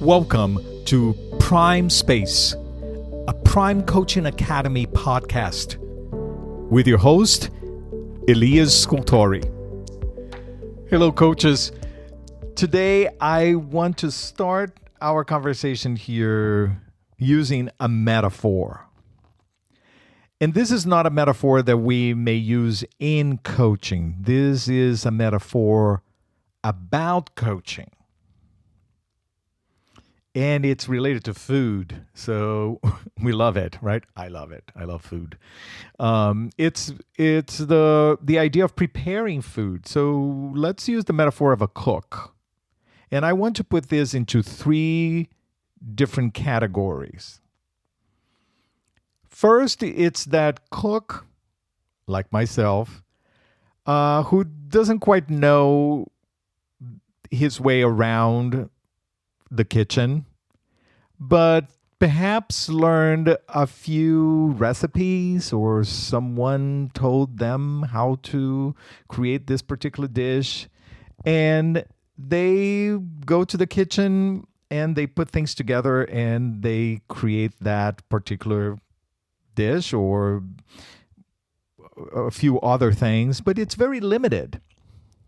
Welcome to Prime Space, a Prime Coaching Academy podcast with your host, Elias Scultori. Hello, coaches. Today, I want to start our conversation here using a metaphor. And this is not a metaphor that we may use in coaching. This is a metaphor about coaching. And it's related to food, so we love it, right? I love it. I love food. It's the idea of preparing food. So let's use the metaphor of a cook, and I want to put this into three different categories. First, it's that cook, like myself, who doesn't quite know his way around the kitchen, but perhaps learned a few recipes or someone told them how to create this particular dish, and they go to the kitchen and they put things together and they create that particular dish or a few other things, but it's very limited.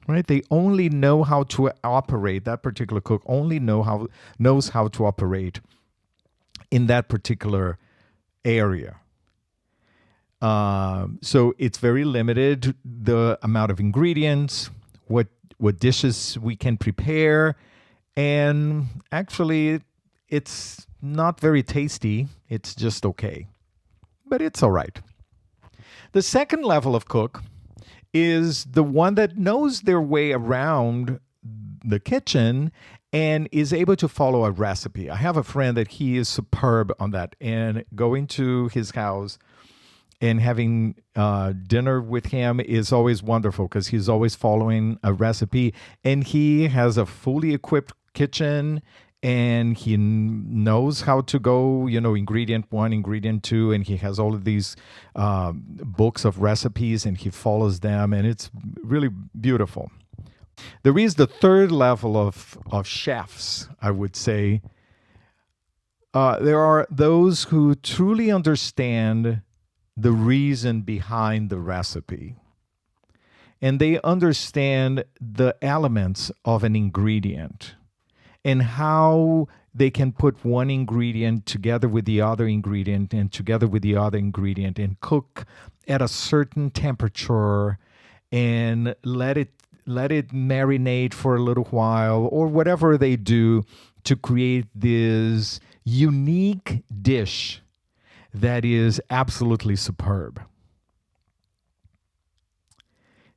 Right? They only know how to operate, that particular cook only knows how to operate in that particular area. So it's very limited, the amount of ingredients, what dishes we can prepare, and actually it's not very tasty. It's just okay, but it's all right. The second level of cook is the one that knows their way around the kitchen and is able to follow a recipe. I have a friend that he is superb on that, and going to his house and having dinner with him is always wonderful because he's always following a recipe, and he has a fully equipped kitchen, and he knows how to go, ingredient one, ingredient two, and he has all of these books of recipes, and he follows them, and it's really beautiful. There is the third level of chefs, I would say. There are those who truly understand the reason behind the recipe, and they understand the elements of an ingredient and how they can put one ingredient together with the other ingredient and together with the other ingredient and cook at a certain temperature and let it marinate for a little while or whatever they do to create this unique dish that is absolutely superb.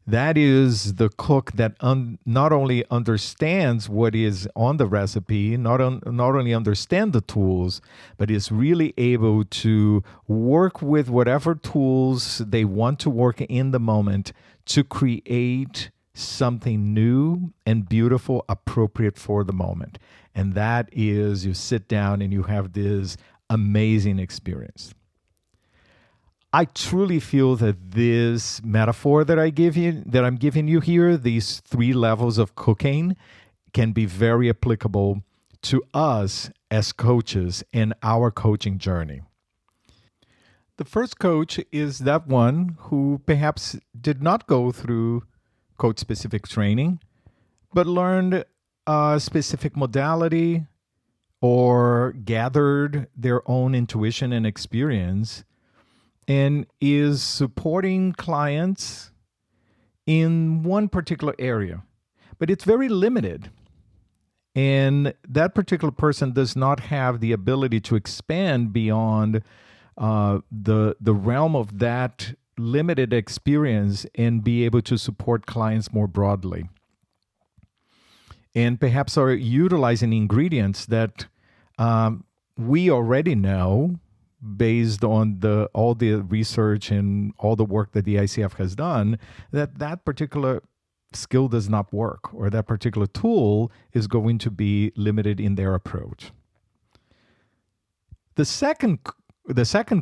That is the cook that not only understands what is on the recipe, not only understand the tools, but is really able to work with whatever tools they want to work in the moment to create something new and beautiful, appropriate for the moment. And that is, you sit down and you have this amazing experience. I truly feel that this metaphor that I'm giving you here, these three levels of cooking, can be very applicable to us as coaches in our coaching journey. The first coach is that one who perhaps did not go through coach-specific training, but learned a specific modality or gathered their own intuition and experience and is supporting clients in one particular area. But it's very limited. And that particular person does not have the ability to expand beyond the realm of that limited experience and be able to support clients more broadly. And perhaps are utilizing ingredients that we already know based on all the research and all the work that the ICF has done, that particular skill does not work, or that particular tool is going to be limited in their approach. The second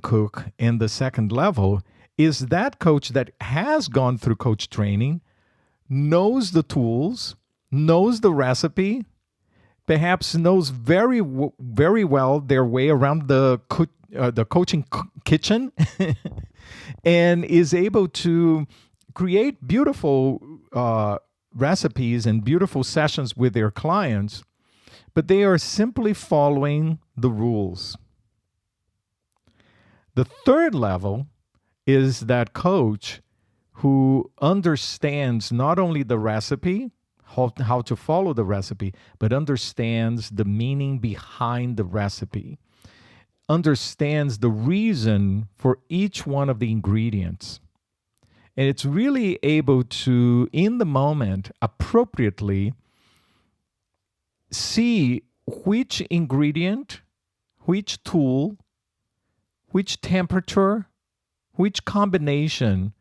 cook in the second level is that coach that has gone through coach training, knows the tools, knows the recipe, perhaps knows very well their way around the coaching kitchen and is able to create beautiful recipes and beautiful sessions with their clients, but they are simply following the rules. The third level is that coach who understands not only the recipe, how to follow the recipe, but understands the meaning behind the recipe, understands the reason for each one of the ingredients. And it's really able to, in the moment, appropriately see which ingredient, which tool, which temperature, which combination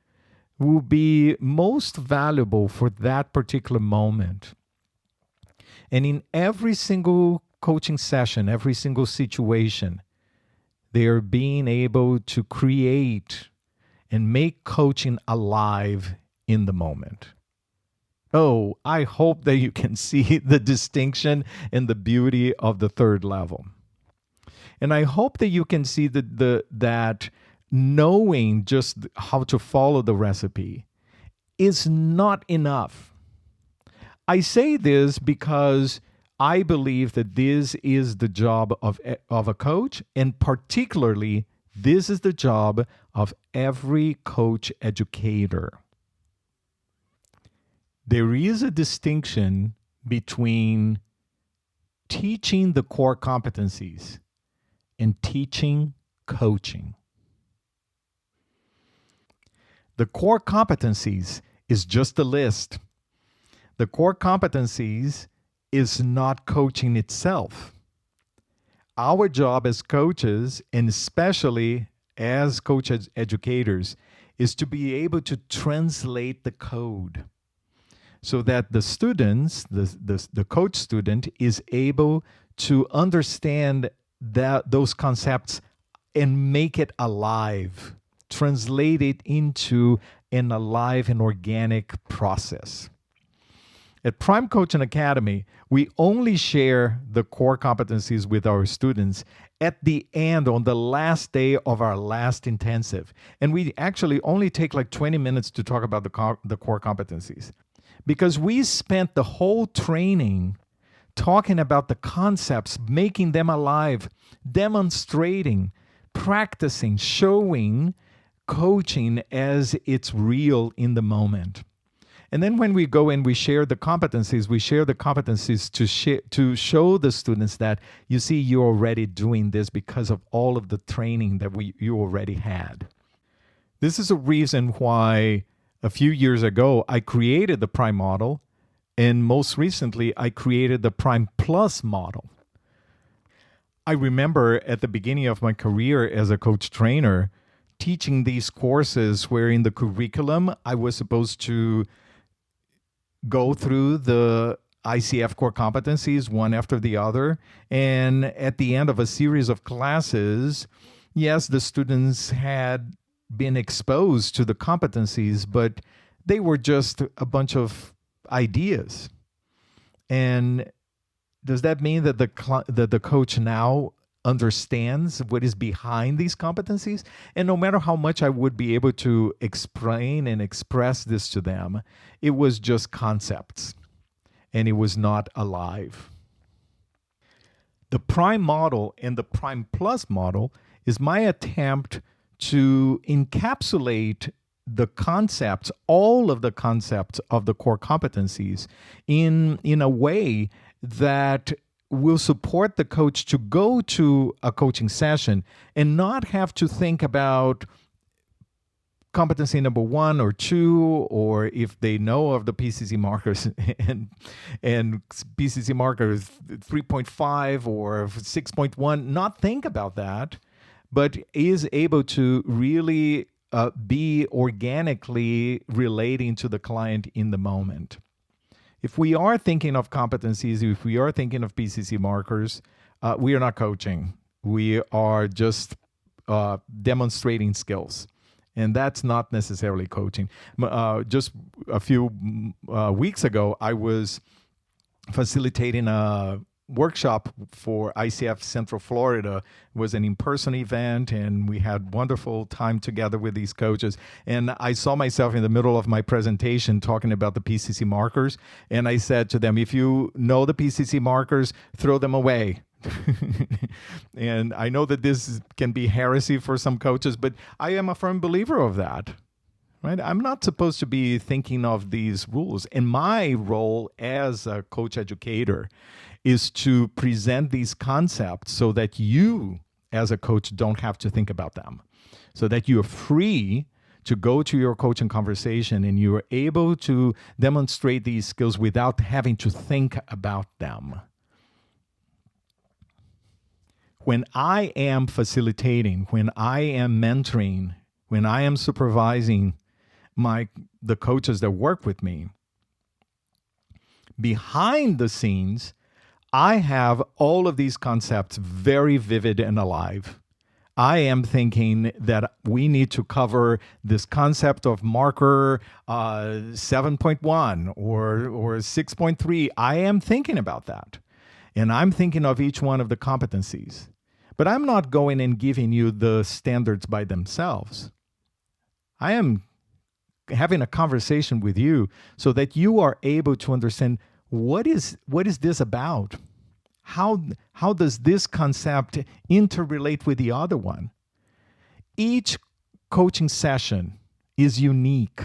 will be most valuable for that particular moment. And in every single coaching session, every single situation, they are being able to create and make coaching alive in the moment. Oh, I hope that you can see the distinction and the beauty of the third level. And I hope that you can see that knowing just how to follow the recipe is not enough. I say this because I believe that this is the job of a coach, and particularly this is the job of every coach educator. There is a distinction between teaching the core competencies and teaching coaching. The core competencies is just a list. The core competencies is not coaching itself. Our job as coaches, and especially as coach educators, is to be able to translate the code so that the students, the coach student, is able to understand those concepts and make it alive, translate it into an alive and organic process. At Prime Coaching Academy, we only share the core competencies with our students at the end, on the last day of our last intensive. And we actually only take like 20 minutes to talk about the core competencies, because we spent the whole training talking about the concepts, making them alive, demonstrating, practicing, showing coaching as it's real in the moment. And then when we go and we share the competencies to show the students that, you see, you're already doing this because of all of the training that you already had. This is a reason why a few years ago I created the Prime model, and most recently I created the Prime Plus model. I remember at the beginning of my career as a coach trainer teaching these courses where in the curriculum I was supposed to go through the ICF core competencies one after the other. And at the end of a series of classes, yes, the students had been exposed to the competencies, but they were just a bunch of ideas. And does that mean that the coach now understands what is behind these competencies? And no matter how much I would be able to explain and express this to them, it was just concepts, and it was not alive. The Prime model and the Prime Plus model is my attempt to encapsulate the concepts, all of the concepts of the core competencies in a way that will support the coach to go to a coaching session and not have to think about competency number 1 or 2, or if they know of the PCC markers and PCC markers 3.5 or 6.1, not think about that, but is able to really be organically relating to the client in the moment. If we are thinking of competencies, if we are thinking of PCC markers, we are not coaching. We are just demonstrating skills. And that's not necessarily coaching. Just a few weeks ago, I was facilitating workshop for ICF Central Florida. It was an in-person event, and we had wonderful time together with these coaches. And I saw myself in the middle of my presentation talking about the PCC markers, and I said to them, if you know the PCC markers, throw them away. And I know that this can be heresy for some coaches, but I am a firm believer of that. Right? I'm not supposed to be thinking of these rules. And my role as a coach educator is to present these concepts so that you, as a coach, don't have to think about them. So that you're free to go to your coaching conversation and you're able to demonstrate these skills without having to think about them. When I am facilitating, when I am mentoring, when I am supervising the coaches that work with me, behind the scenes, I have all of these concepts very vivid and alive. I am thinking that we need to cover this concept of marker 7.1 or 6.3. I am thinking about that. And I'm thinking of each one of the competencies. But I'm not going and giving you the standards by themselves. I am having a conversation with you so that you are able to understand what is this about? How does this concept interrelate with the other one? Each coaching session is unique,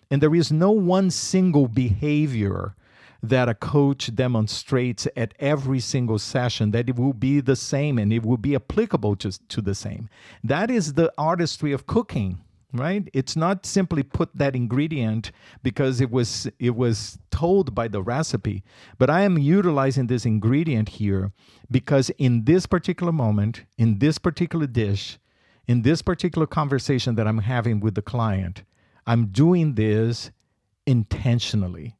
and there is no one single behavior that a coach demonstrates at every single session that it will be the same and it will be applicable to the same. That is the artistry of cooking. Right? It's not simply put that ingredient because it was told by the recipe, but I am utilizing this ingredient here because in this particular moment, in this particular dish, in this particular conversation that I'm having with the client, I'm doing this intentionally.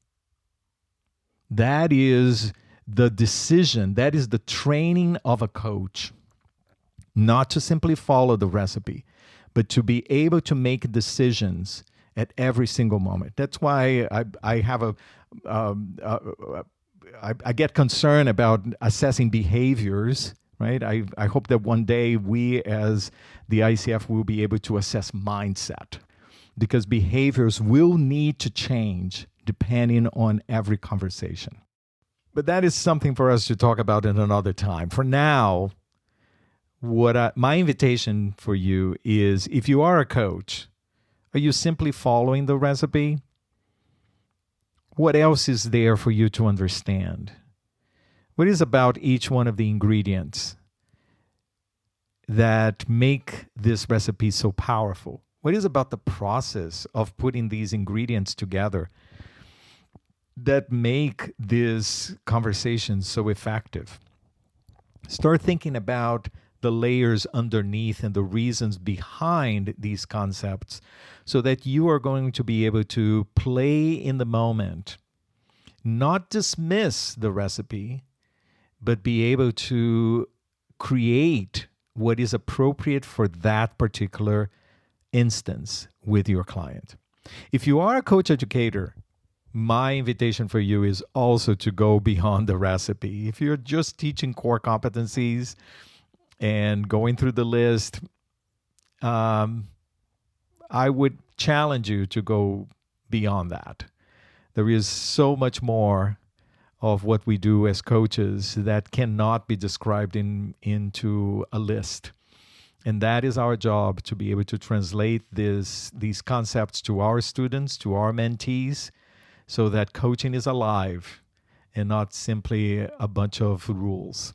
That is the decision, that is the training of a coach, not to simply follow the recipe, but to be able to make decisions at every single moment. That's why I have I get concerned about assessing behaviors, right? I hope that one day we as the ICF will be able to assess mindset, because behaviors will need to change depending on every conversation. But that is something for us to talk about in another time. For now, my invitation for you is, if you are a coach, are you simply following the recipe? What else is there for you to understand? What is about each one of the ingredients that make this recipe so powerful? What is about the process of putting these ingredients together that make this conversation so effective? Start thinking about the layers underneath and the reasons behind these concepts so that you are going to be able to play in the moment, not dismiss the recipe, but be able to create what is appropriate for that particular instance with your client. If you are a coach educator, my invitation for you is also to go beyond the recipe. If you're just teaching core competencies and going through the list, I would challenge you to go beyond that. There is so much more of what we do as coaches that cannot be described into a list. And that is our job, to be able to translate these concepts to our students, to our mentees, so that coaching is alive and not simply a bunch of rules.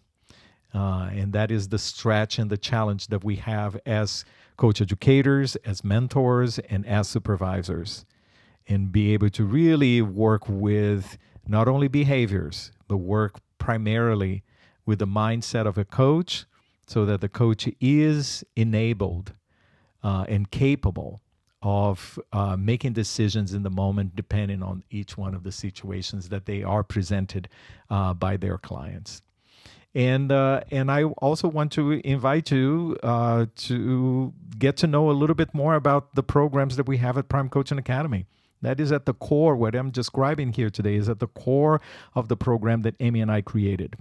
And that is the stretch and the challenge that we have as coach educators, as mentors, and as supervisors, and be able to really work with not only behaviors, but work primarily with the mindset of a coach, so that the coach is enabled and capable of making decisions in the moment depending on each one of the situations that they are presented by their clients. And I also want to invite you to get to know a little bit more about the programs that we have at Prime Coaching Academy. That is at the core. What I'm describing here today is at the core of the program that Amy and I created.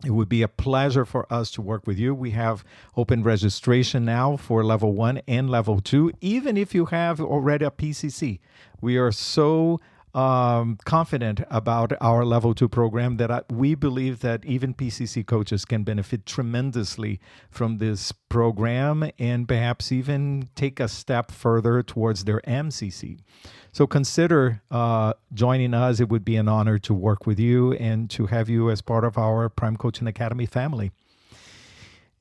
It would be a pleasure for us to work with you. We have open registration now for level 1 and level 2, even if you have already a PCC. We are so confident about our level 2 program that we believe that even PCC coaches can benefit tremendously from this program and perhaps even take a step further towards their MCC. So consider joining us. It would be an honor to work with you and to have you as part of our Prime Coaching Academy family.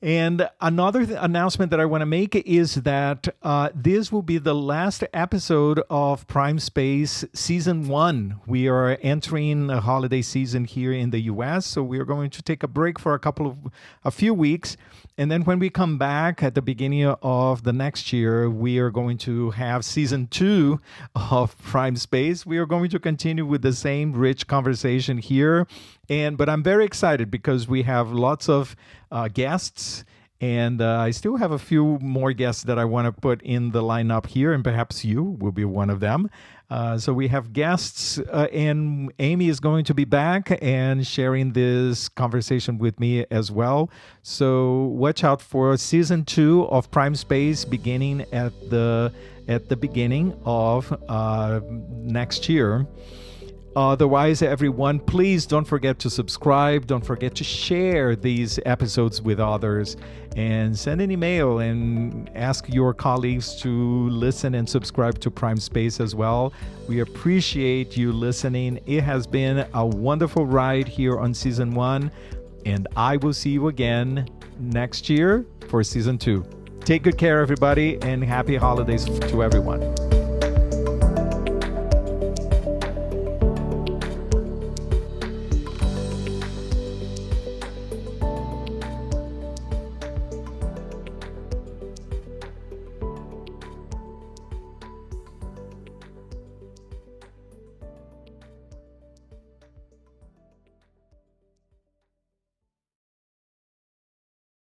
And another announcement that I want to make is that this will be the last episode of Prime Space Season 1. We are entering the holiday season here in the U.S., so we are going to take a break for a few weeks. And then when we come back at the beginning of the next year, we are going to have Season 2 of Prime Space. We are going to continue with the same rich conversation here. But I'm very excited because we have lots of guests, and I still have a few more guests that I want to put in the lineup here, and perhaps you will be one of them. So we have guests, and Amy is going to be back and sharing this conversation with me as well. So watch out for Season 2 of Prime Space beginning at the beginning of next year. Otherwise, everyone, please don't forget to subscribe. Don't forget to share these episodes with others, and send an email and ask your colleagues to listen and subscribe to Prime Space as well. We appreciate you listening. It has been a wonderful ride here on Season 1, and I will see you again next year for Season 2. Take good care, everybody, and happy holidays to everyone.